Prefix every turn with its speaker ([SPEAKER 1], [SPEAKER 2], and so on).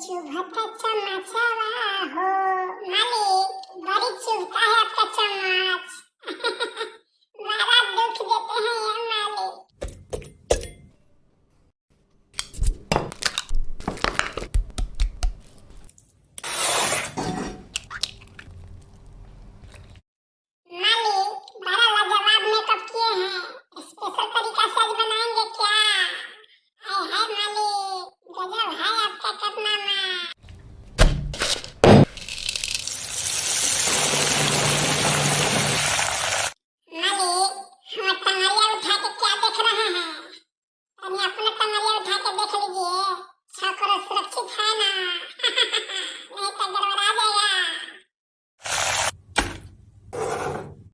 [SPEAKER 1] चुभता चमचवा हो मालिक, बड़ी चुभता है आपका चम्मच। बड़ा दुख देते हैं ये मालिक। मालिक, बड़ा लाजवाब मेकअप किए हैं, स्पेशल तरीका से आज बनाएंगे क्या? हाय हाय मालिक, गजब है आपका कपना।